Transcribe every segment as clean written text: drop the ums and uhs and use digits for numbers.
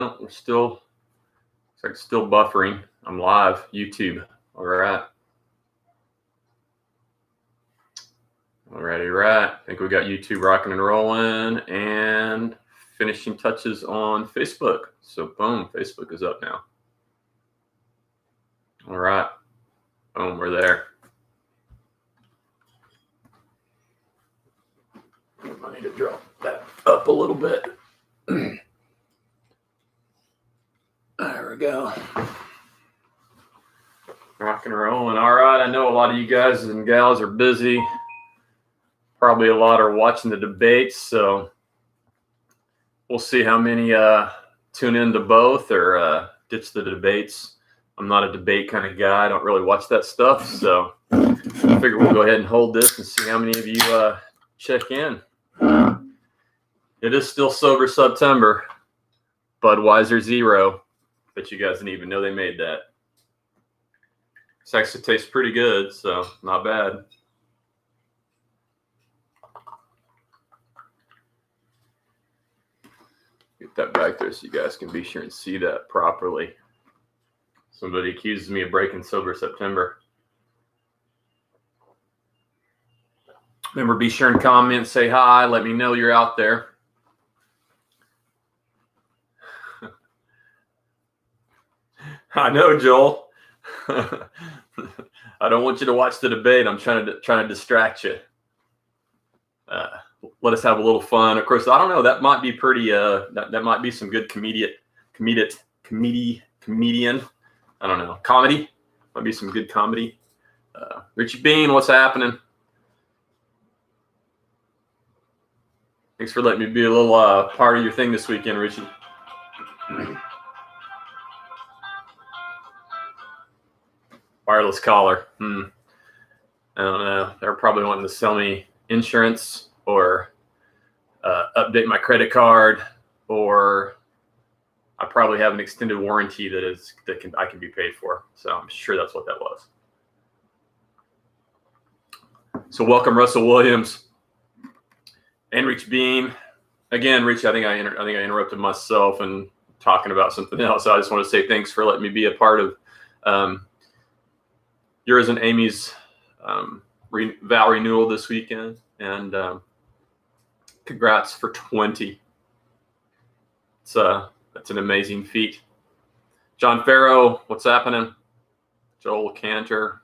We're still, it's like still buffering. I'm live, YouTube. All right. Alrighty, right. I think we got YouTube rocking and rolling and finishing touches on Facebook. So boom, Facebook is up now. All right. Boom, we're there. I need to drop that up a little bit. There we go. Rock and rolling. All right. I know a lot of you guys and gals are busy. Probably a lot are watching the debates. So we'll see how many tune into both or ditch the debates. I'm not a debate kind of guy. I don't really watch that stuff. So I figure we'll go ahead and hold this and see how many of you check in. It is still sober September. Budweiser 0. Bet you guys didn't even know they made that. This actually tastes pretty good, so not bad. Get that back there so you guys can be sure and see that properly. Somebody accuses me of breaking sober September. Remember, be sure and comment, say hi, let me know you're out there. I know, Joel. I don't want you to watch the debate. I'm trying to distract you. Let us have a little fun. Of course, I don't know. That might be pretty. That might be some good comedian. I don't know. Comedy. Might be some good comedy. Richie Bean, what's happening? Thanks for letting me be a little part of your thing this weekend, Richie. Wireless collar. I don't know. They're probably wanting to sell me insurance or update my credit card, or I probably have an extended warranty I can be paid for. So I'm sure that's what that was. So welcome, Russell Williams and Rich Bean. Again, Rich, I think I interrupted myself and talking about something else. So I just want to say thanks for letting me be a part of yours and Amy's vow renewal this weekend, and congrats for 20. That's an amazing feat. John Farrow, what's happening? Joel Cantor,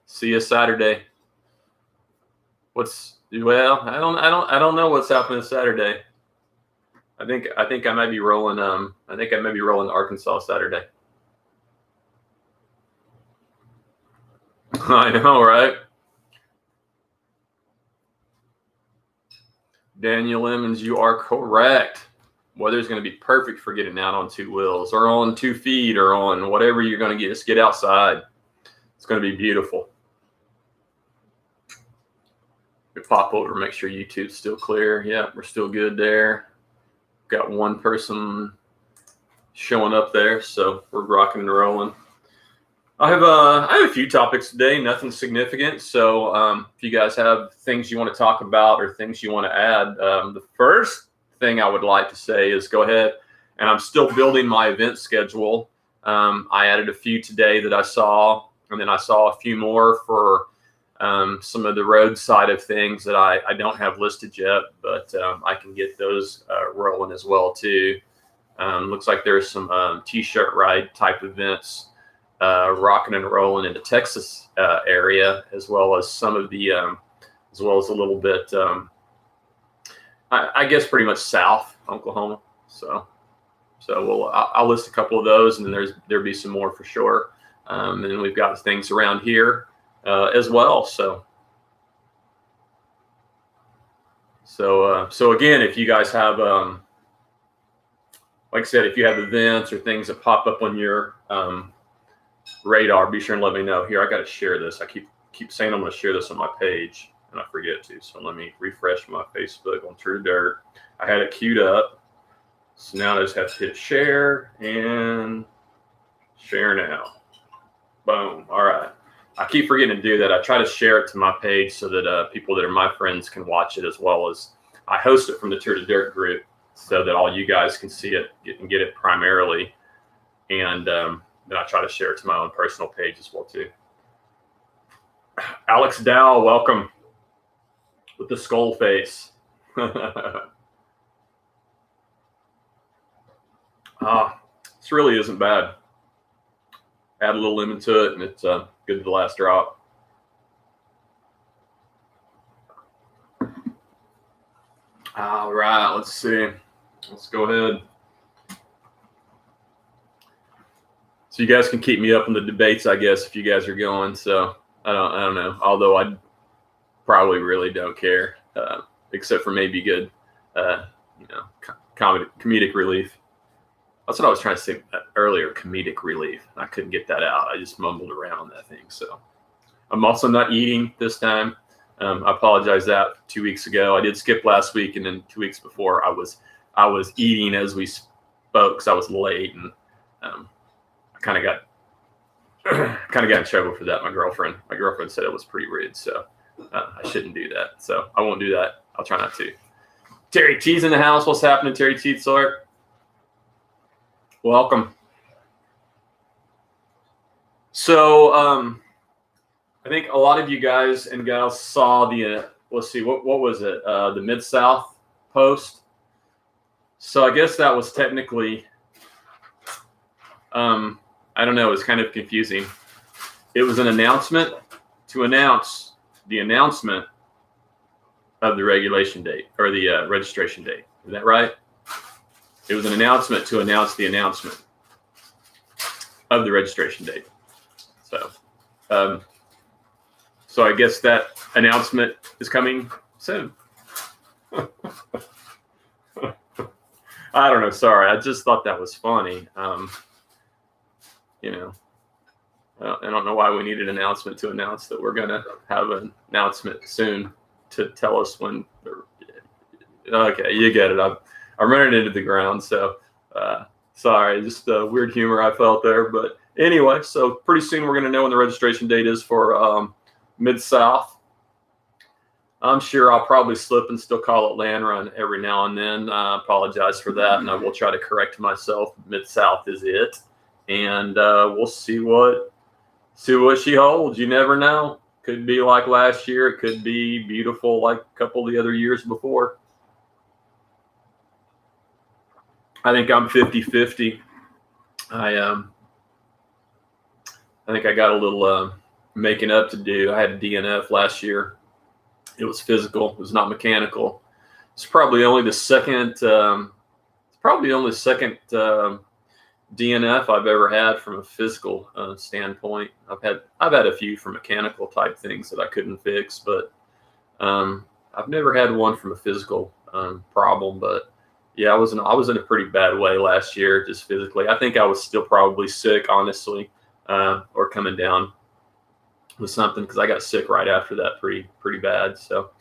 see you Saturday. I don't know what's happening Saturday. I think I might be rolling. I think I may be rolling to Arkansas Saturday. I know, right? Daniel Emmons, you are correct. Weather's going to be perfect for getting out on 2 wheels or on 2 feet or on whatever you're going to get. Just get outside. It's going to be beautiful. We pop over, make sure YouTube's still clear. Yeah, we're still good there. Got one person showing up there, so we're rocking and rolling. I have a few topics today, nothing significant. So if you guys have things you want to talk about or things you want to add, the first thing I would like to say is go ahead, and I'm still building my event schedule. I added a few today that I saw, and then I saw a few more for some of the road side of things that I don't have listed yet, but I can get those rolling as well too. Looks like there's some t-shirt ride type events rocking and rolling in the Texas area, as well as some of the, as well as a little bit, I guess pretty much south Oklahoma. So I'll list a couple of those, and then there'll be some more for sure. And then we've got things around here as well. So again, if you guys have, like I said, if you have events or things that pop up on your radar, be sure and let me know. Here, I got to share this. I keep saying I'm going to share this on my page, and I forget to. So let me refresh my Facebook on True Dirt. I had it queued up, so now I just have to hit share and share now. Boom. All right. I keep forgetting to do that. I try to share it to my page so that people that are my friends can watch it, as well as I host it from the True Dirt group. so that all you guys can see it and get it primarily. And then I try to share it to my own personal page as well too. Alex Dow, welcome with the skull face. This really isn't bad. Add a little lemon to it, and it's good to the last drop. All right, let's see. Let's go ahead. So you guys can keep me up in the debates, I guess, if you guys are going. So I don't know. Although I probably really don't care, except for maybe good, comedic relief. That's what I was trying to say earlier, comedic relief. I couldn't get that out. I just mumbled around on that thing. So I'm also not eating this time. I apologize that 2 weeks ago. I did skip last week, and then 2 weeks before I was eating as we spoke because I was late, and I kind of got in trouble for that. My girlfriend said it was pretty rude, so I shouldn't do that. So I won't do that. I'll try not to. Terry T's in the house. What's happening, Terry T? Sort. Welcome. So I think a lot of you guys and gals saw the let's see, what was it? The Mid-South post. So I guess that was technically I don't know, it was kind of confusing. It was an announcement to announce the announcement of the regulation date or the registration date. Is that right? It was an announcement to announce the announcement of the registration date. So, so I guess that announcement is coming soon. I don't know. Sorry. I just thought that was funny. I don't know why we need an announcement to announce that we're going to have an announcement soon to tell us when. Okay, you get it. I'm running into the ground, so sorry. Just weird humor I felt there. But anyway, so pretty soon we're going to know when the registration date is for Mid-South. I'm sure I'll probably slip and still call it Land Run every now and then. I apologize for that, and I will try to correct myself. Mid-South is it, and we'll see what she holds. You never know. Could be like last year. It could be beautiful like a couple of the other years before. I think I'm 50-50. I think I got a little making up to do. I had a DNF last year. It was physical. It was not mechanical. It's probably only the second. DNF I've ever had from a physical standpoint. I've had a few from mechanical type things that I couldn't fix, but I've never had one from a physical problem. But yeah, I was in a pretty bad way last year, just physically. I think I was still probably sick, honestly, or coming down with something because I got sick right after that, pretty bad. So,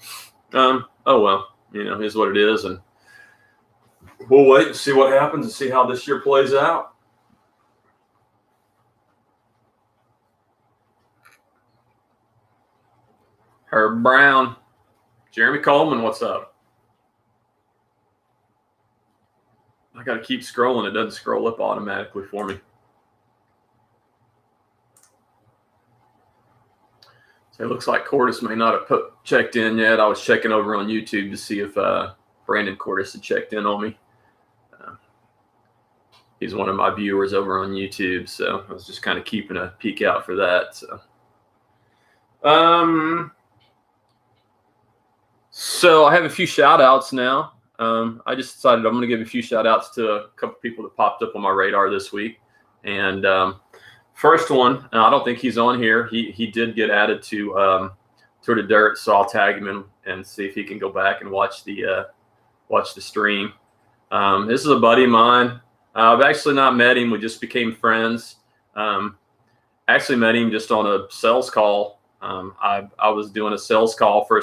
oh well, is what it is, and we'll wait and see what happens and see how this year plays out. Herb Brown, Jeremy Coleman, what's up? I got to keep scrolling. It doesn't scroll up automatically for me. So it looks like Cordis may not have checked in yet. I was checking over on YouTube to see if Brandon Cordis had checked in on me. He's one of my viewers over on YouTube, so I was just kind of keeping a peek out for that. So I have a few shout outs now. I just decided I'm going to give a few shout outs to a couple people that popped up on my radar this week. And first one, and I don't think he's on here. He did get added to Tour de Dirt, so I'll tag him in and see if he can go back and watch the stream. This is a buddy of mine. I've actually not met him. We just became friends. Actually met him just on a sales call. I was doing a sales call for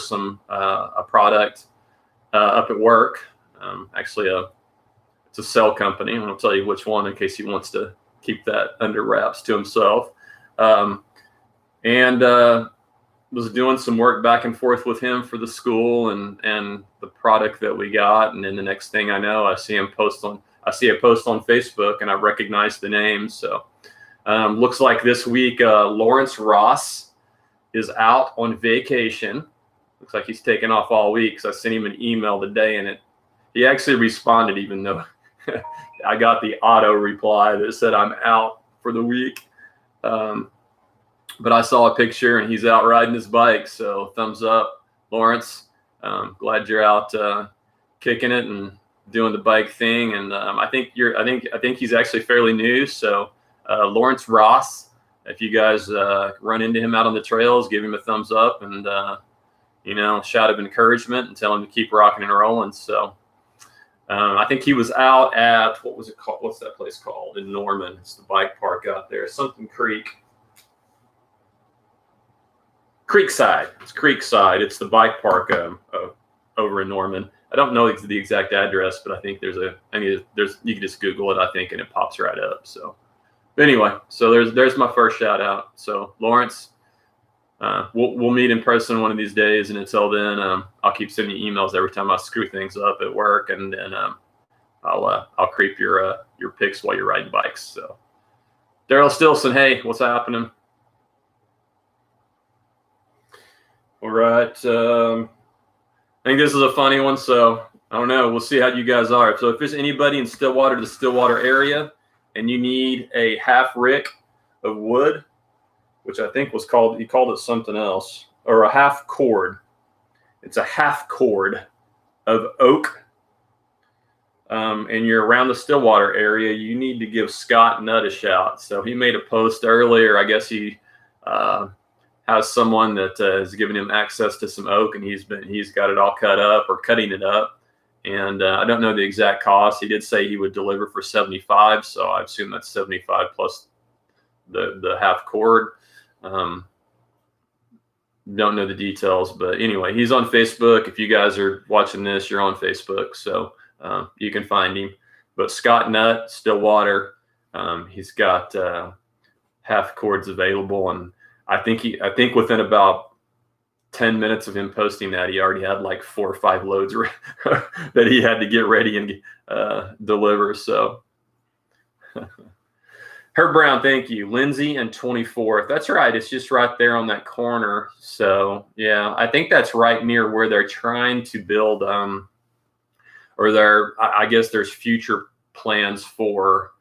a product up at work. Actually, it's a cell company. I'm going to tell you which one in case he wants to keep that under wraps to himself. And was doing some work back and forth with him for the school and the product that we got. And then the next thing I know, I see a post on Facebook, and I recognize the name. So looks like this week, Lawrence Ross is out on vacation. Looks like he's taken off all week. So I sent him an email today, and he actually responded, even though I got the auto reply that said I'm out for the week. But I saw a picture, and he's out riding his bike. So thumbs up, Lawrence. Glad you're out kicking it and doing the bike thing. And I think he's actually fairly new. So Lawrence Ross, if you guys run into him out on the trails, give him a thumbs up and shout of encouragement and tell him to keep rocking and rolling. So I think he was out at, what was it called? What's that place called in Norman? It's the bike park out there, something Creek. Creekside. It's Creekside. It's the bike park over in Norman. I don't know the exact address, but I think you can just Google it, I think, and it pops right up. So, but anyway, so there's my first shout out. So Lawrence, we'll meet in person one of these days, and until then, I'll keep sending you emails every time I screw things up at work, and then I'll creep your pics while you're riding bikes. So Daryl Stilson, hey, what's happening? All right. I think this is a funny one, so I don't know. We'll see how you guys are. So if there's anybody in the Stillwater area, and you need a half rick of wood, which I think he called it something else, or a half cord. It's a half cord of oak. And you're around the Stillwater area, you need to give Scott Nutt a shout. So he made a post earlier. I guess he has someone that has given him access to some oak, and he's got it all cut up or cutting it up. And I don't know the exact cost. He did say he would deliver for $75, so I assume that's $75 plus the half cord. Don't know the details, but anyway, he's on Facebook. If you guys are watching this, you're on Facebook, so you can find him. But Scott Nutt, Stillwater, he's got half cords available, and I think within about 10 minutes of him posting that, he already had like 4 or 5 loads that he had to get ready and deliver. So Herb Brown, thank you. Lindsay and 24th. That's right. It's just right there on that corner. So yeah, I think that's right near where they're trying to build, I guess there's future plans for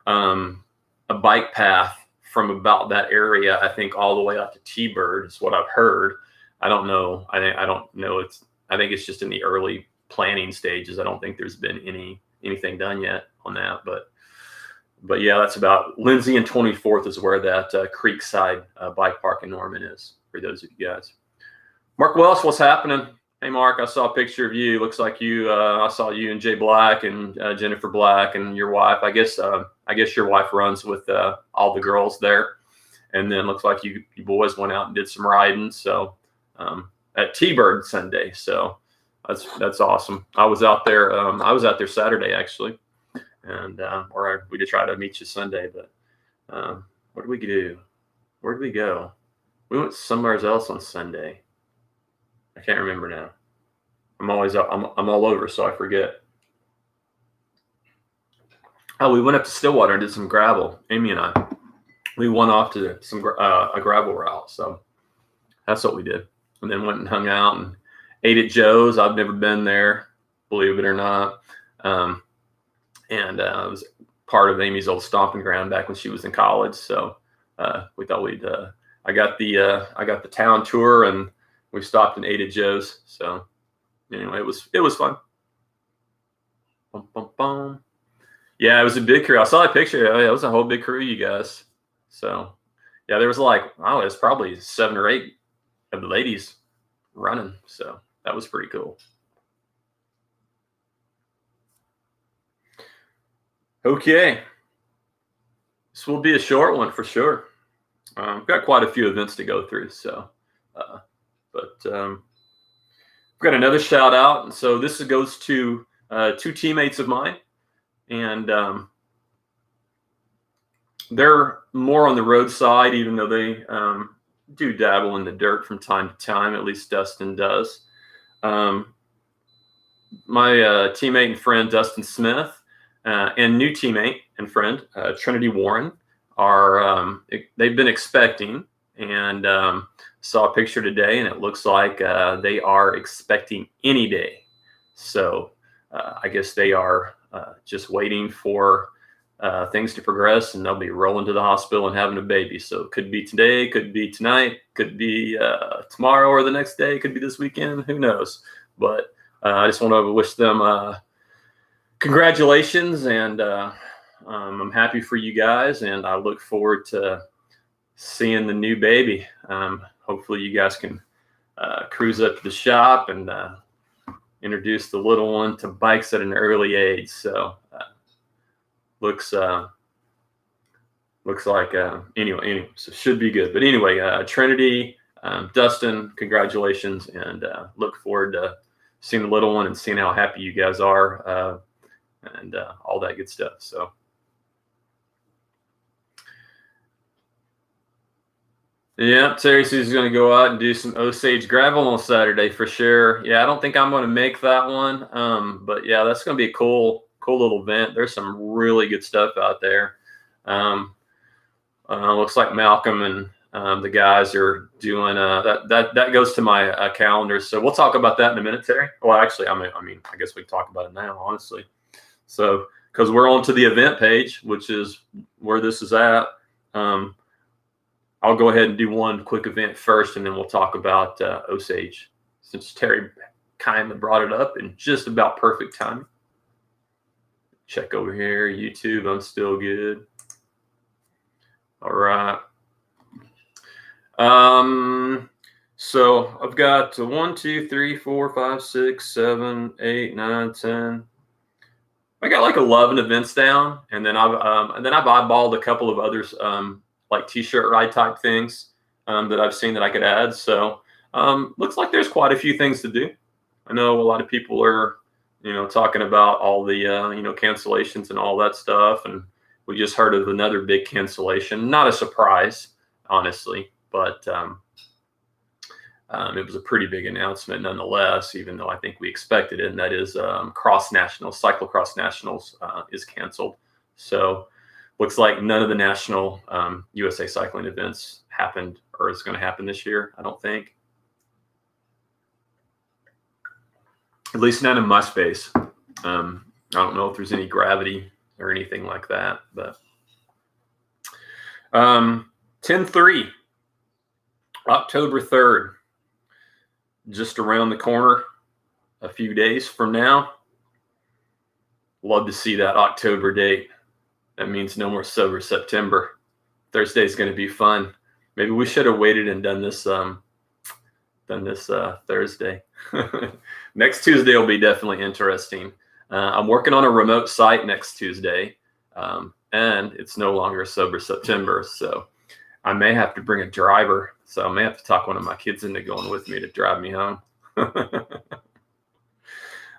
a bike path from about that area, I think, all the way up to T-Bird is what I've heard. I don't know. I don't know. I think it's just in the early planning stages. I don't think there's been anything done yet on that. But yeah, that's about Lindsay and 24th is where that Creekside bike park in Norman is, for those of you guys. Mark Welsh, what's happening? Hey, Mark, I saw a picture of you. Looks like I saw you and Jay Black and Jennifer Black and your wife. I guess your wife runs with all the girls there. And then looks like you boys went out and did some riding. So at T-Bird Sunday. So that's awesome. I was out there. I was out there Saturday, actually. And or we did try to meet you Sunday. But what did we do? Where did we go? We went somewhere else on Sunday. I can't remember now. I'm all over, so I forget. Oh, we went up to Stillwater and did some gravel. Amy and I. We went off to some a gravel route, so that's what we did. And then went and hung out and ate at Joe's. I've never been there, believe it or not. And it was part of Amy's old stomping ground back when she was in college. So we thought I got the town tour, and we stopped and ate at Joe's. So anyway, it was fun. Bum, bum, bum. Yeah, it was a big crew. I saw a picture. Oh, yeah, it was a whole big crew, you guys. So yeah, there was it's probably 7 or 8 of the ladies running. So that was pretty cool. Okay. This will be a short one for sure. We've got quite a few events to go through. So, but we've got another shout out. And so this goes to 2 teammates of mine. And they're more on the road side, even though do dabble in the dirt from time to time. At least Dustin does. My teammate and friend Dustin Smith and new teammate and friend Trinity Warren are they've been expecting, and saw a picture today, and it looks like they are expecting any day. So I guess they are just waiting for things to progress, and they'll be rolling to the hospital and having a baby. So it could be today, could be tonight, could be tomorrow or the next day, could be this weekend. Who knows? But I just want to wish them congratulations, and I'm happy for you guys, and I look forward to seeing the new baby. Hopefully you guys can cruise up to the shop and introduce the little one to bikes at an early age. So looks like anyway, so should be good. But anyway, Trinity, Dustin, congratulations, and look forward to seeing the little one and seeing how happy you guys are, and all that good stuff. So yeah, Terry says he's going to go out and do some Osage gravel on Saturday for sure. Yeah, I don't think I'm going to make that one, but yeah, that's going to be a cool little event. There's some really good stuff out there. Looks like Malcolm and the guys are doing that goes to my calendar. So we'll talk about that in a minute, Terry. Well, actually, I mean, I guess we can talk about it now, honestly. So because we're on to the event page, which is where this is at. I'll go ahead and do one quick event first, and then we'll talk about Osage, since Terry kind of brought it up in just about perfect timing. Check over here, YouTube. I'm still good. All right. So I've got 1, 2, 3, 4, 5, 6, 7, 8, 9, 10. I got like 11 events down, and then I've eyeballed a couple of others, like t-shirt ride type things that I've seen that I could add. So looks like there's quite a few things to do. I know a lot of people are, talking about all the, cancellations and all that stuff. And we just heard of another big cancellation. Not a surprise, honestly, but it was a pretty big announcement nonetheless, even though I think we expected it. And that is Cyclocross Nationals is canceled. So looks like none of the national USA cycling events happened or is going to happen this year, I don't think. At least none in my space. I don't know if there's any gravity or anything like that. But 10-3, October 3rd, just around the corner, a few days from now. Love to see that October date. That means no more sober September. Thursday is going to be fun. Maybe we should have waited and done this Thursday. Next Tuesday will be definitely interesting. I'm working on a remote site next Tuesday, and it's no longer sober September, so I may have to bring a driver. So I may have to talk one of my kids into going with me to drive me home.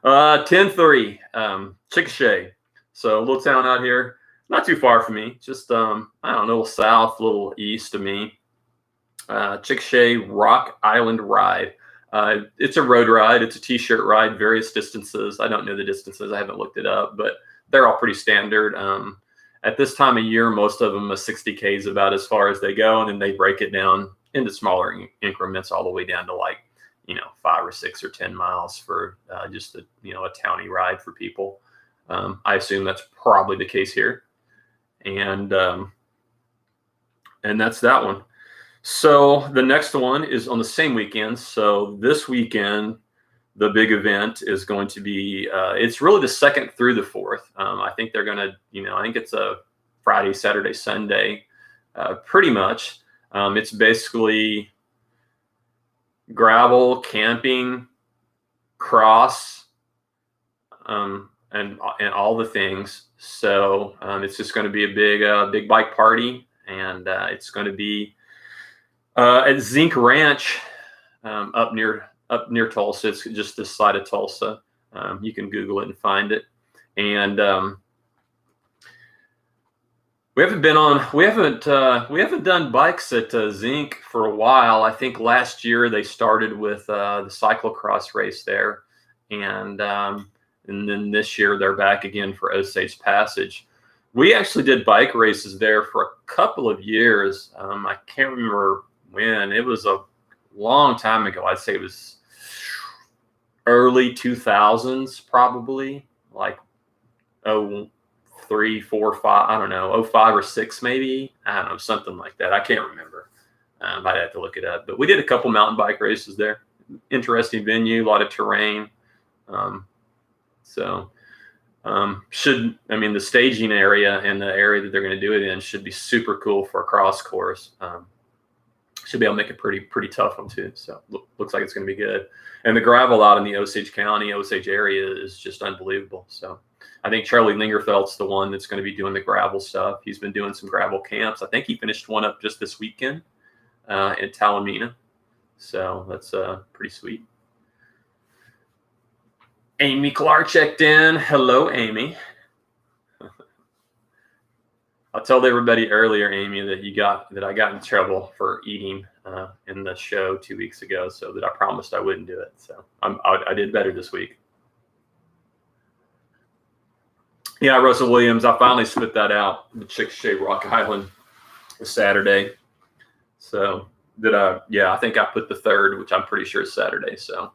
10-3, Chickasha. So a little town out here, not too far from me, just, I don't know, a little south, a little east of me. Chickasha Rock Island Ride. It's a road ride. It's a t-shirt ride, various distances. I don't know the distances. I haven't looked it up, but they're all pretty standard. At this time of year, most of them, a 60K is about as far as they go, and then they break it down into smaller increments all the way down to like, 5 or 6 or 10 miles for just a towny ride for people. I assume that's probably the case here. And that's that one. So the next one is on the same weekend. So this weekend, the big event is going to be, it's really the 2nd through the 4th. I think they're going to, I think it's a Friday, Saturday, Sunday, pretty much. It's basically gravel, camping, cross, and all the things. So it's just going to be a big bike party, and it's going to be at Zinc Ranch up near Tulsa. It's just this side of Tulsa. You can Google it and find it. And We haven't done bikes at Zinc for a while. I think last year they started with the cyclocross race there, and then this year they're back again for Osage Passage. We actually did bike races there for a couple of years. I can't remember when. It was a long time ago. I'd say it was early 2000s, probably like 03, 4, 5, I don't know, 05 or 6 maybe. I don't know, something like that. I can't remember. I'd have to look it up. But we did a couple mountain bike races there. Interesting venue, a lot of terrain. The staging area and the area that they're going to do it in should be super cool for a cross course. Should be able to make it pretty tough one too. So looks like it's going to be good. And the gravel out in the Osage County, Osage area is just unbelievable. So I think Charlie Lingerfeld's the one that's going to be doing the gravel stuff. He's been doing some gravel camps. I think he finished one up just this weekend in Talamina. So that's pretty sweet. Amy Clark checked in. Hello, Amy. I told everybody earlier, Amy, that I got in trouble for eating in the show 2 weeks ago, so that I promised I wouldn't do it. So I did better this week. Yeah, Russell Williams, I finally spit that out. The Chickasha Rock Island was Saturday. So I think I put the 3rd, which I'm pretty sure is Saturday. So.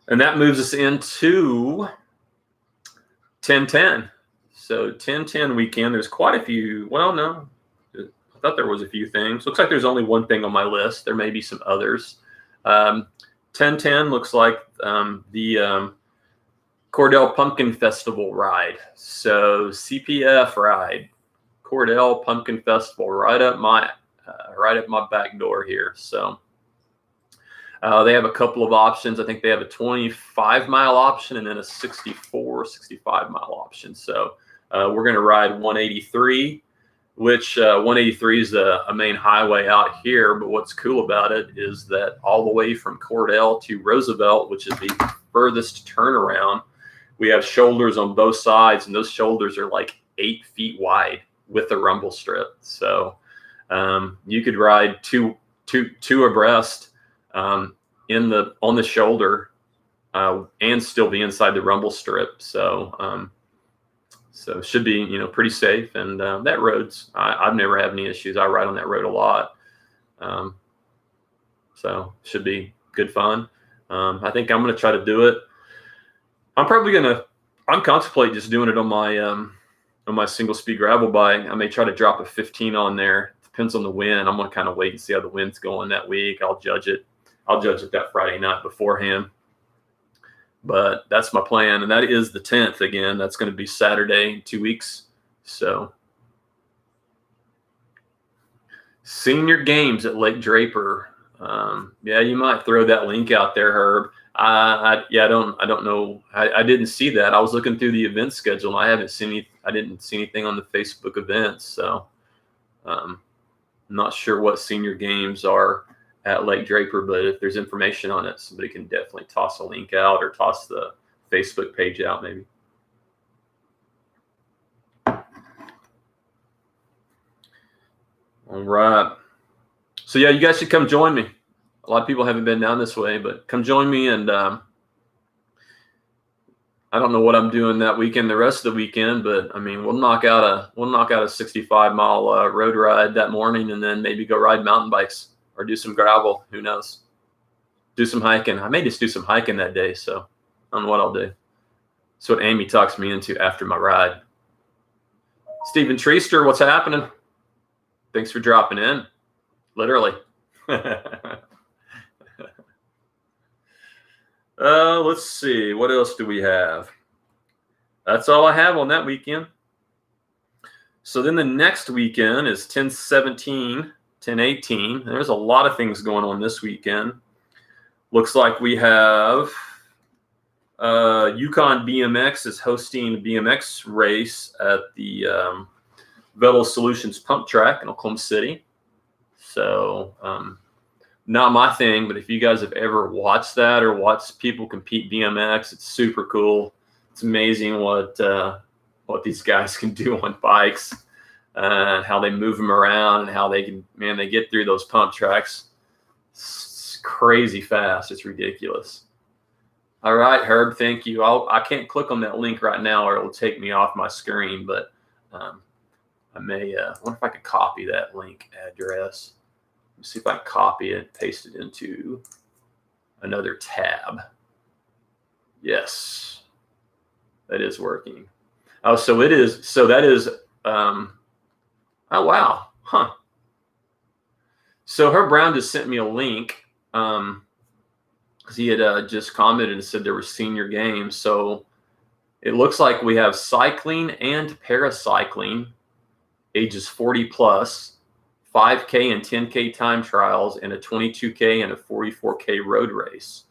And that moves us into 10-10. So 10-10 weekend, there's quite a few. Well, no, I thought there was a few things. Looks like there's only one thing on my list. There may be some others. 10-10 looks like the Cordell Pumpkin Festival ride. So CPF ride, Cordell Pumpkin Festival, right up my back door here. So they have a couple of options. I think they have a 25-mile option and then a 65-mile option. So we're going to ride 183, which 183 is a main highway out here. But what's cool about it is that all the way from Cordell to Roosevelt, which is the furthest turnaround, we have shoulders on both sides, and those shoulders are like 8 feet wide with the rumble strip. So you could ride two abreast on the shoulder and still be inside the rumble strip. So it should be pretty safe. And that road's I've never had any issues. I ride on that road a lot. So should be good fun. I think I'm going to try to do it. I'm contemplating just doing it on my single speed gravel bike. I may try to drop a 15 on there. Depends on the wind. I'm going to kind of wait and see how the wind's going that week. I'll judge it that Friday night beforehand. But that's my plan. And that is the 10th again. That's going to be Saturday in 2 weeks. So senior games at Lake Draper. You might throw that link out there, Herb. I don't know. I didn't see that. I was looking through the event schedule. And I didn't see anything on the Facebook events. So not sure what senior games are at Lake Draper, but if there's information on it, somebody can definitely toss a link out or toss the Facebook page out maybe. All right. So yeah, you guys should come join me. A lot of people haven't been down this way, but come join me. And I don't know what I'm doing that weekend, the rest of the weekend, but I mean, we'll knock out a 65-mile road ride that morning, and then maybe go ride mountain bikes or do some gravel. Who knows? Do some hiking. I may just do some hiking that day. So I don't know what I'll do. That's what Amy talks me into after my ride. Stephen Treester, what's happening? Thanks for dropping in. Literally. Let's see. What else do we have? That's all I have on that weekend. So then the next weekend is 10/17, 10/18. There's a lot of things going on this weekend. Looks like we have Yukon BMX is hosting a BMX race at the Velo Solutions Pump Track in Oklahoma City. So not my thing, but if you guys have ever watched that or watched people compete BMX, it's super cool. it's amazing what these guys can do on bikes, how they move them around, and how they can, man, they get through those pump tracks. It's crazy fast. It's ridiculous. All right, Herb, thank you. I can't click on that link right now or it will take me off my screen, but I may, I wonder if I could copy that link address. Let's see if I can copy it, paste it into another tab. Yes, that is working. Oh, so it is, so that is, oh, wow, huh. So Herb Brown just sent me a link. He had just commented and said there were senior games. So it looks like we have cycling and paracycling, ages 40 plus, 5K and 10K time trials, and a 22K and a 44K road race.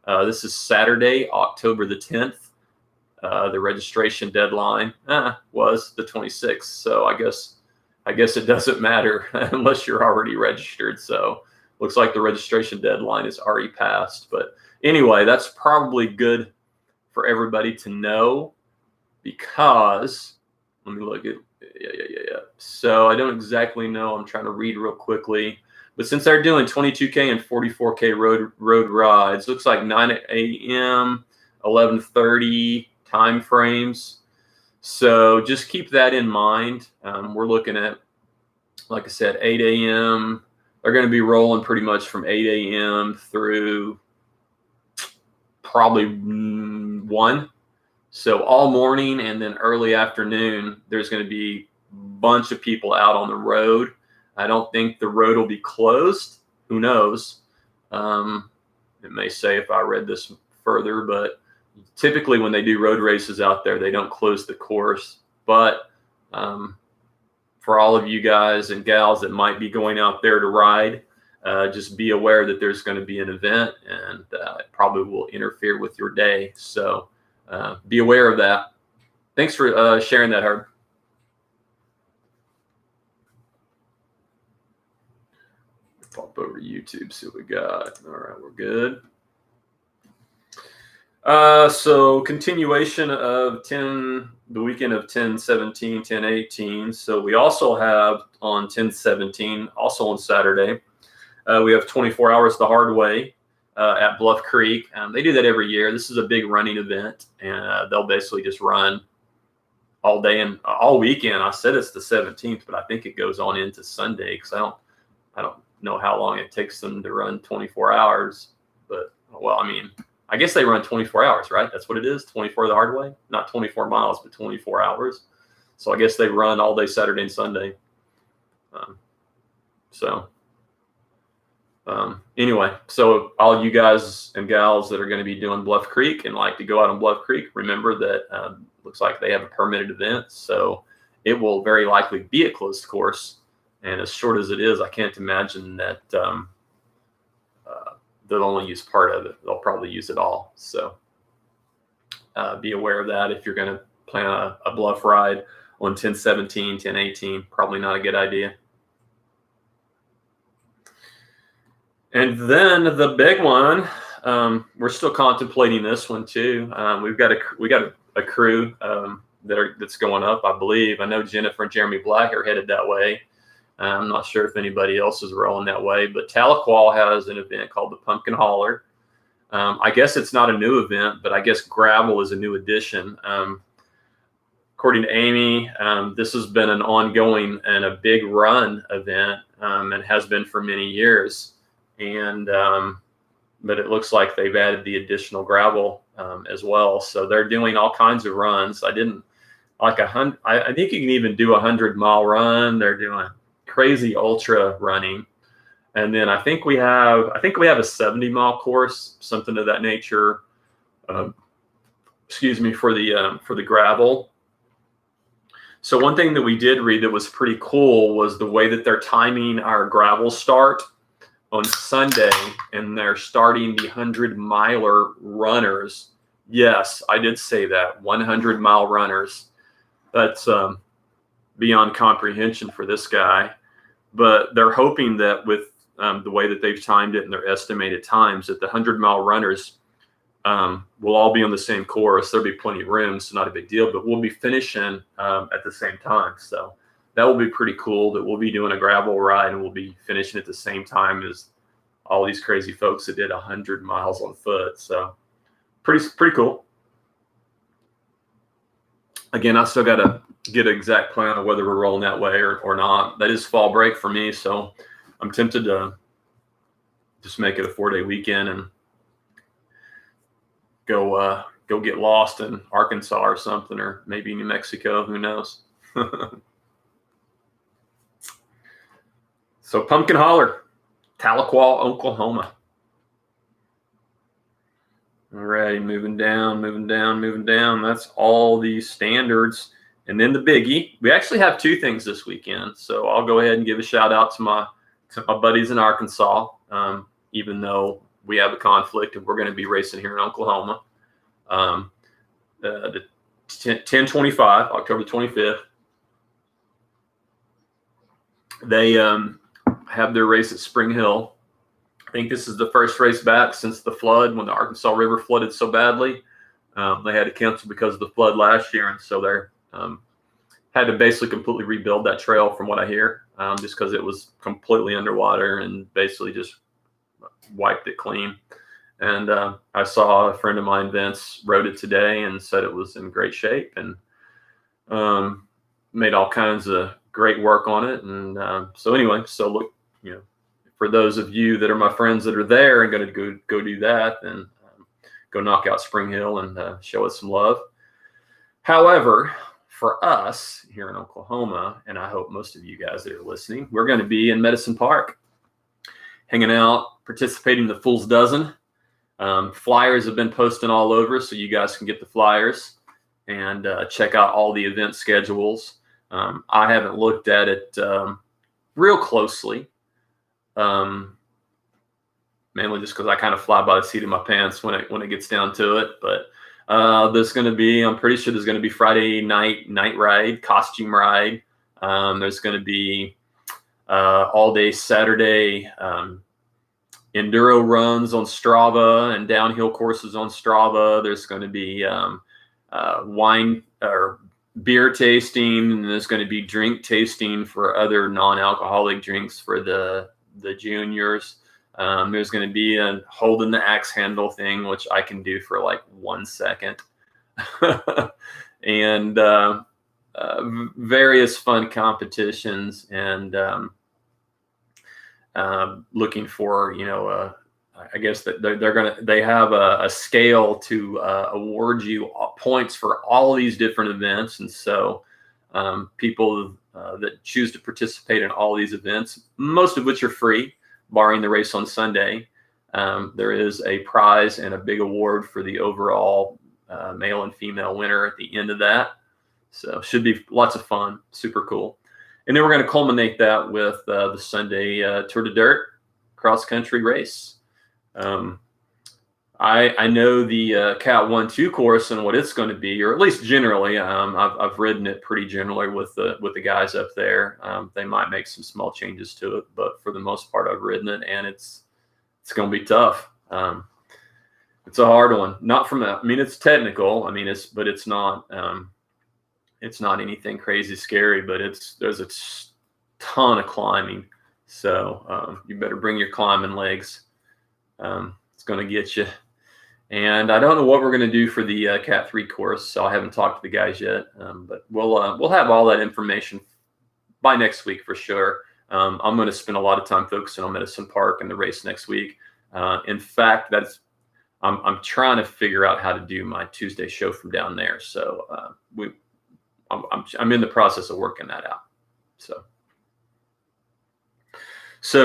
This is Saturday, October the 10th. The registration deadline was the 26th. So I guess it doesn't matter unless you're already registered. So looks like the registration deadline is already passed. But anyway, that's probably good for everybody to know, because let me look at, yeah. So I don't exactly know. I'm trying to read real quickly. But since they're doing 22K and 44K road rides, looks like 9 a.m., 11:30 time frames. So just keep that in mind. We're looking at, like I said, 8 a.m. They're going to be rolling pretty much from 8 a.m. through probably 1. So all morning and then early afternoon, there's going to be a bunch of people out on the road. I don't think the road will be closed. Who knows? It may say if I read this further, but typically when they do road races out there, they don't close the course. But for all of you guys and gals that might be going out there to ride, just be aware that there's going to be an event, and it probably will interfere with your day. So be aware of that. Thanks for sharing that, Herb. Pop over to YouTube, see what we got. All right, we're good. So continuation of the weekend of 10/17, 10/18. So we also have on 10/17, also on Saturday, we have 24 hours the hard way at Bluff Creek. They do that every year. This is a big running event, and they'll basically just run all day and all weekend. I said it's the 17th, but I think it goes on into Sunday, because I don't know how long it takes them to run 24 hours. But well, I mean, I guess they run 24 hours, right? That's what it is, 24 the hard way. Not 24 miles, but 24 hours. So I guess they run all day Saturday and Sunday. Anyway, so all you guys and gals that are going to be doing Bluff Creek and like to go out on Bluff Creek, remember that looks like they have a permitted event. So it will very likely be a closed course. And as short as it is, I can't imagine that they'll only use part of it. They'll probably use it all. So be aware of that. If you're going to plan a Bluff ride on 10/17, 10/18, probably not a good idea. And then the big one, we're still contemplating this one too. We got a crew that's going up, I believe. I know Jennifer and Jeremy Black are headed that way. I'm not sure if anybody else is rolling that way, but Tahlequah has an event called the Pumpkin Hauler. I guess it's not a new event, but I guess gravel is a new addition. According to Amy, this has been an ongoing and a big run event, and has been for many years. And but it looks like they've added the additional gravel as well. So they're doing all kinds of runs. I think you can even do a 100-mile run. They're doing crazy ultra running, and then I think we have a 70-mile course, something of that nature. Excuse me, for the gravel. So one thing that we did read that was pretty cool was the way that they're timing our gravel start on Sunday, and they're starting the 100-miler runners. Yes, I did say that, 100-mile runners. That's beyond comprehension for this guy. But they're hoping that with the way that they've timed it and their estimated times, that the 100-mile runners we'll all be on the same course. There'll be plenty of room, so not a big deal. But we'll be finishing at the same time, so that will be pretty cool. That we'll be doing a gravel ride and we'll be finishing at the same time as all these crazy folks that did 100 miles on foot. So pretty cool. Again, I still got to get an exact plan of whether we're rolling that way or not. That is fall break for me, so I'm tempted to just make it a 4-day weekend and go get lost in Arkansas or something, or maybe New Mexico. Who knows? So Pumpkin Holler, Tahlequah, Oklahoma. All right, moving down. That's all the standards. And then the biggie. We actually have 2 things this weekend. So I'll go ahead and give a shout out to my buddies in Arkansas, even though we have a conflict and we're going to be racing here in Oklahoma. The 1025, October 25th. They have their race at Spring Hill. I think this is the first race back since the flood, when the Arkansas River flooded so badly. They had to cancel because of the flood last year, and so they're had to basically completely rebuild that trail, from what I hear, just because it was completely underwater and basically just wiped it clean. And I saw a friend of mine, Vince, rode it today and said it was in great shape, and made all kinds of great work on it. And so anyway, so look, for those of you that are my friends that are there and going to go do that, then go knock out Spring Hill and show us some love. However, for us here in Oklahoma, and I hope most of you guys that are listening, we're going to be in Medicine Park, hanging out, participating in the Fool's Dozen. Flyers have been posting all over, so you guys can get the flyers and check out all the event schedules. I haven't looked at it real closely, mainly just because I kind of fly by the seat of my pants when it gets down to it. But there's going to be, I'm pretty sure there's going to be Friday night ride, costume ride. There's going to be all day Saturday enduro runs on Strava and downhill courses on Strava. There's going to be wine or beer tasting, and there's going to be drink tasting for other non-alcoholic drinks for the juniors. There's going to be a holding the axe handle thing, which I can do for like 1 second. And various fun competitions, and looking for, I guess that they have a scale to award you points for all these different events. And so people that choose to participate in all these events, most of which are free, barring the race on Sunday, there is a prize and a big award for the overall male and female winner at the end of that. So should be lots of fun, super cool. And then we're going to culminate that with the Sunday Tour de Dirt cross country race. I know the Cat 1-2 course and what it's going to be, or at least generally. I've ridden it pretty generally with the guys up there. They might make some small changes to it, but for the most part, I've ridden it, and it's going to be tough. It's a hard one. It's technical. It's not anything crazy scary, but there's a ton of climbing. So you better bring your climbing legs. It's going to get you. And I don't know what we're going to do for the Cat 3 course, so I haven't talked to the guys yet. But we'll have all that information by next week for sure. I'm going to spend a lot of time focusing on Medicine Park and the race next week. In fact, I'm trying to figure out how to do my Tuesday show from down there. So I'm in the process of working that out. So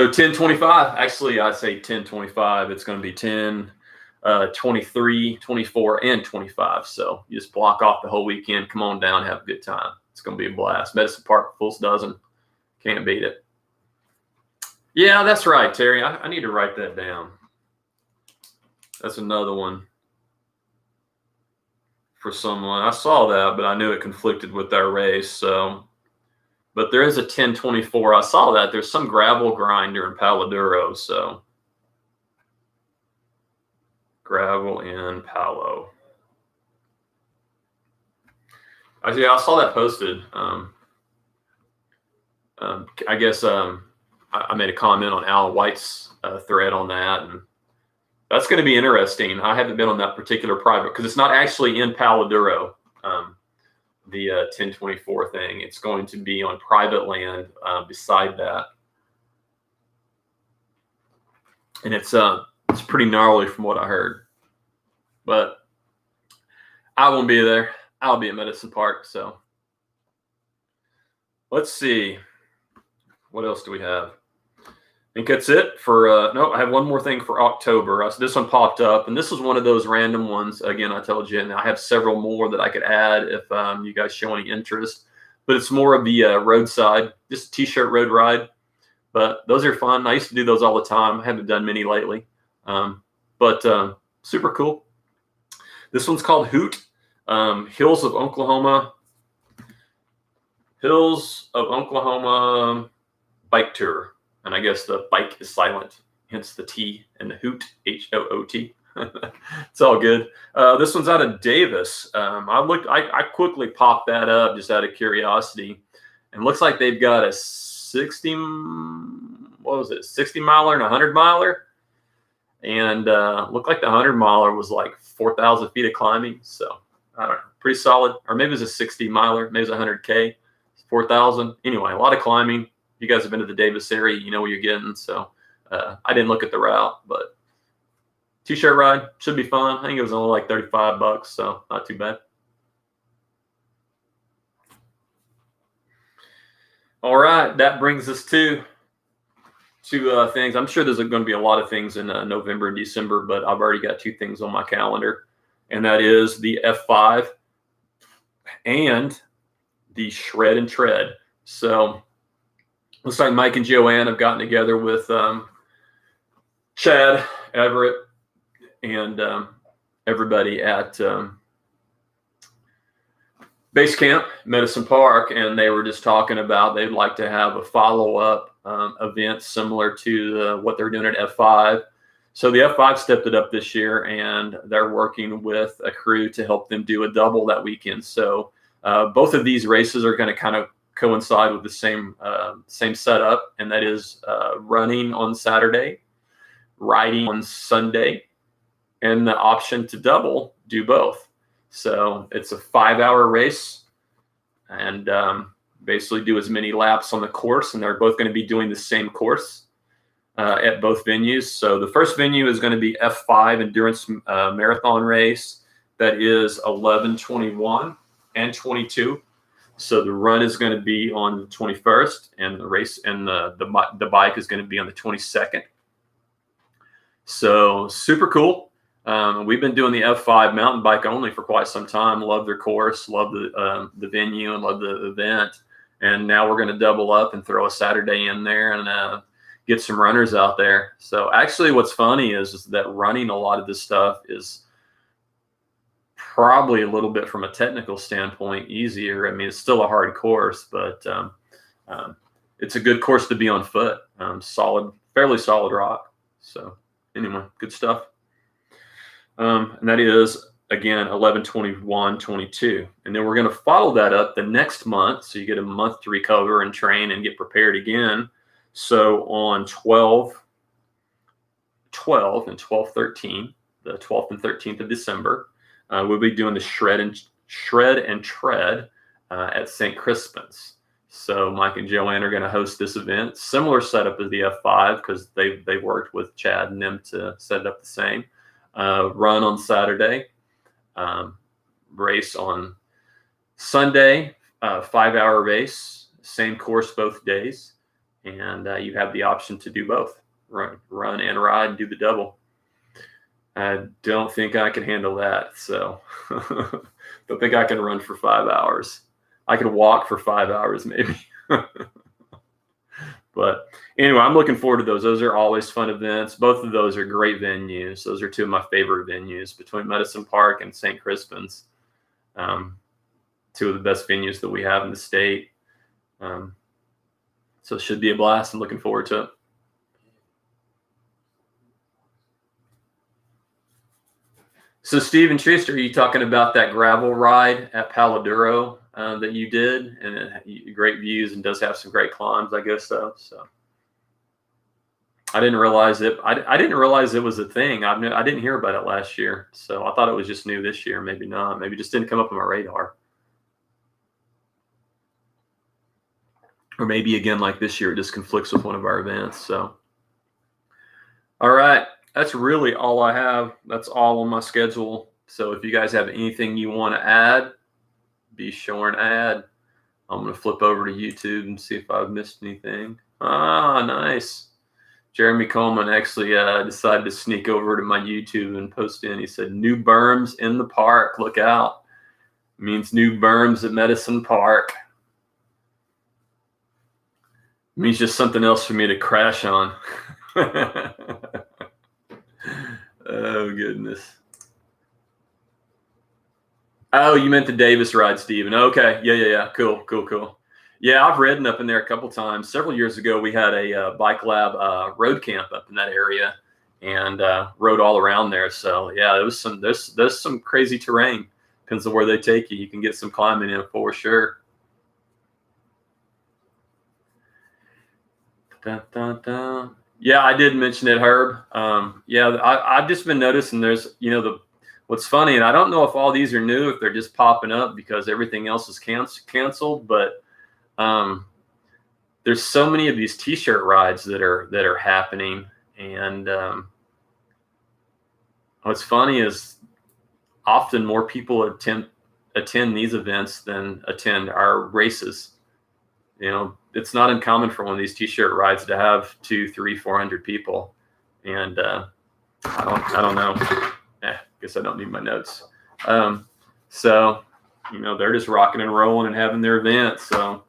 10:25. Actually, I say 10:25. It's going to be 10, 23, 24, and 25. So you just block off the whole weekend. Come on down, have a good time. It's going to be a blast. Medicine Park, Fool's Dozen. Can't beat it. Yeah, that's right, Terry. I need to write that down. That's another one for someone. I saw that, but I knew it conflicted with our race. So, but there is a 10:24. I saw that. There's some gravel grinder in Palo Duro. So gravel in Palo. I saw that posted. I guess I made a comment on Alan White's thread on that, and that's going to be interesting. I haven't been on that particular private because it's not actually in Palo Duro, the 1024 thing. It's going to be on private land beside that, and it's pretty gnarly from what I heard. But I won't be there. I'll be at Medicine Park. So let's see. What else do we have? I think that's it for, no, I have one more thing for October. So this one popped up, and this is one of those random ones. Again, I told you, and I have several more that I could add if you guys show any interest. But it's more of the roadside, just a t-shirt road ride. But those are fun. I used to do those all the time. I haven't done many lately. But super cool. This one's called Hoot, Hills of Oklahoma. Hills of Oklahoma bike tour. And I guess the bike is silent, hence the T and the Hoot, H-O-O-T. It's all good. This one's out of Davis. I quickly popped that up just out of curiosity. And looks like they've got a 60 miler and a 100 miler. And looked like the 100 miler was like 4,000 feet of climbing. So I don't know, pretty solid. Or maybe it's a 60 miler, maybe it's 100K, 4,000. Anyway, a lot of climbing. You guys have been to the Davis area, you know what you're getting. So I didn't look at the route, but t-shirt ride should be fun. I think it was only like $35, so not too bad. All right, that brings us to things. I'm sure there's going to be a lot of things in November and December, but I've already got two things on my calendar, and that is the F5 and the Shred and Tread. So looks like Mike and Joanne have gotten together with Chad, Everett, and everybody at Base Camp, Medicine Park, and they were just talking about they'd like to have a follow-up event similar to what they're doing at F5. So the F5 stepped it up this year, and they're working with a crew to help them do a double that weekend. So both of these races are going to kind of coincide with the same setup, and that is running on Saturday, riding on Sunday, and the option to double do both. So it's a 5-hour race, and basically do as many laps on the course, and they're both going to be doing the same course at both venues. So the first venue is going to be F5 Endurance Marathon Race. That is 11, 21, and 22. So the run is going to be on the 21st, and the race and the bike is going to be on the 22nd. So super cool. We've been doing the F5 mountain bike only for quite some time. Love their course, love the venue, and love the event. And now we're going to double up and throw a Saturday in there and get some runners out there. So actually what's funny is that running a lot of this stuff is probably a little bit from a technical standpoint easier. I mean, it's still a hard course, but it's a good course to be on foot. Solid, fairly solid rock. So anyway, good stuff. And that is, again, 11, 21, 22. And then we're going to follow that up the next month. So you get a month to recover and train and get prepared again. So on 12, and 12, 13, the 12th and 13th of December, we'll be doing the Shred and Tread at St. Crispin's. So Mike and Joanne are going to host this event. Similar setup as the F5 because they worked with Chad and them to set it up the same. Run on Saturday, race on Sunday, 5-hour race, same course both days, and you have the option to do both, run and ride, and do the double. I don't think I can handle that, so don't think I can run for 5 hours. I could walk for 5 hours maybe. But anyway, I'm looking forward to those. Those are always fun events. Both of those are great venues. Those are two of my favorite venues between Medicine Park and St. Crispin's. Two of the best venues that we have in the state. So it should be a blast. I'm looking forward to it. So Steve and Tristan, are you talking about that gravel ride at Paladuro that you did, and great views and does have some great climbs, I guess so. So I didn't realize it. I didn't realize it was a thing. I didn't hear about it last year, so I thought it was just new this year. Maybe not. Maybe it just didn't come up on my radar. Or maybe again, like this year, it just conflicts with one of our events. So, all right, that's really all I have. That's all on my schedule. So if you guys have anything you want to add, be sure and add. I'm going to flip over to YouTube and see if I've missed anything. Ah, nice. Jeremy Coleman actually decided to sneak over to my YouTube and post in. He said, "New berms in the park. Look out." It means new berms at Medicine Park. It means just something else for me to crash on. Oh, goodness. Oh, you meant the Davis ride, Steven. Okay. Yeah. Cool. Yeah, I've ridden up in there a couple times. Several years ago, we had a Bike Lab road camp up in that area and rode all around there. So, yeah, there's some crazy terrain. Depends on where they take you. You can get some climbing in for sure. Dun, dun, dun. Yeah, I did mention it, Herb. Yeah, I've just been noticing there's, what's funny, and I don't know if all these are new, if they're just popping up because everything else is canceled, but there's so many of these T-shirt rides that are happening, and what's funny is often more people attend these events than attend our races. It's not uncommon for one of these T-shirt rides to have 200, 300, 400 people, and I don't know. Guess I don't need my notes. So they're just rocking and rolling and having their event. So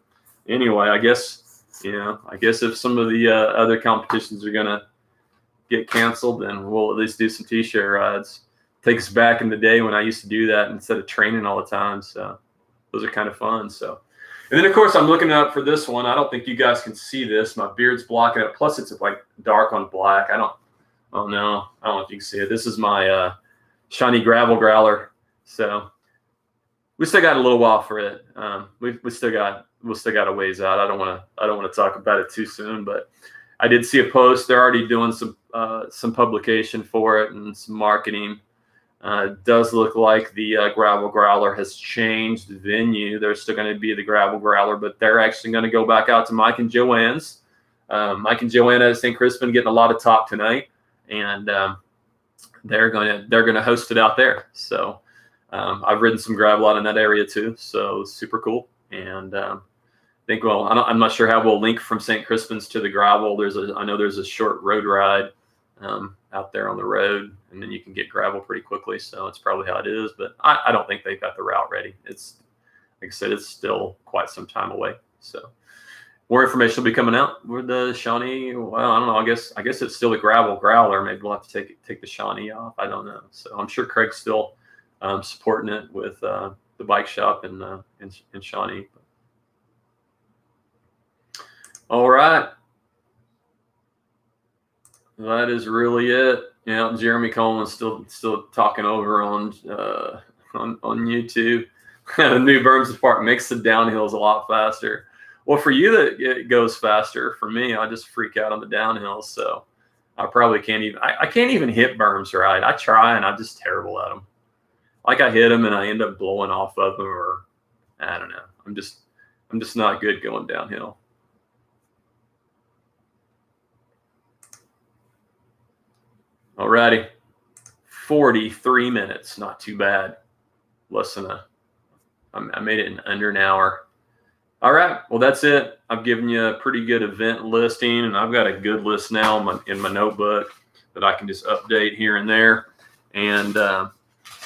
anyway, I guess if some of the other competitions are gonna get canceled, then we'll at least do some T-shirt rides. Takes us back in the day when I used to do that instead of training all the time. So those are kind of fun. So. And then, of course, I'm looking up for this one. I don't think you guys can see this. My beard's blocking it. Plus, it's like dark on black. I don't know if you can see it. This is my shiny gravel growler. So we still got a little while for it. We still got a ways out. I don't want to talk about it too soon, but I did see a post. They're already doing some publication for it and some marketing. It does look like the gravel growler has changed the venue. There's still going to be the gravel growler, but they're actually going to go back out to Mike and Joanne's. Mike and Joanne at St. Crispin getting a lot of talk tonight, and they're going to host it out there. So I've ridden some gravel out in that area too, so super cool. And I think I'm not sure how we'll link from St. Crispin's to the gravel. I know there's a short road ride out there on the road, and then you can get gravel pretty quickly. So it's probably how it is, but I don't think they've got the route ready. It's, like I said, it's still quite some time away. So more information will be coming out with the Shawnee. Well, I don't know. I guess it's still the gravel growler. Maybe we'll have to take the Shawnee off. I don't know. So I'm sure Craig's still supporting it with the bike shop in Shawnee. All right. That is really it. Jeremy Coleman's still talking over on YouTube. The new berms park makes the downhills a lot faster. Well, for you that it goes faster. For me, I just freak out on the downhills. So I probably can't even. I can't even hit berms right. I try and I'm just terrible at them. Like I hit them and I end up blowing off of them, or I don't know. I'm just not good going downhill. Alrighty, 43 minutes, not too bad. I made it in under an hour. All right, well, that's it. I've given you a pretty good event listing, and I've got a good list now in my notebook that I can just update here and there. And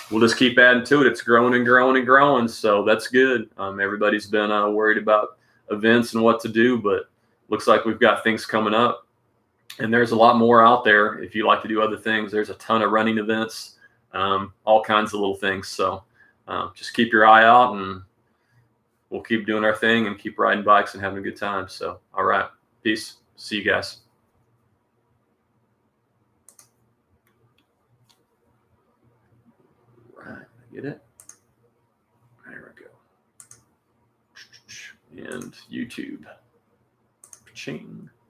we'll just keep adding to it. It's growing and growing and growing, so that's good. Everybody's been worried about events and what to do, but looks like we've got things coming up. And there's a lot more out there if you like to do other things. There's a ton of running events, all kinds of little things. So just keep your eye out, and we'll keep doing our thing and keep riding bikes and having a good time. So, all right. Peace. See you guys. Get it? There we go. And YouTube. Ching.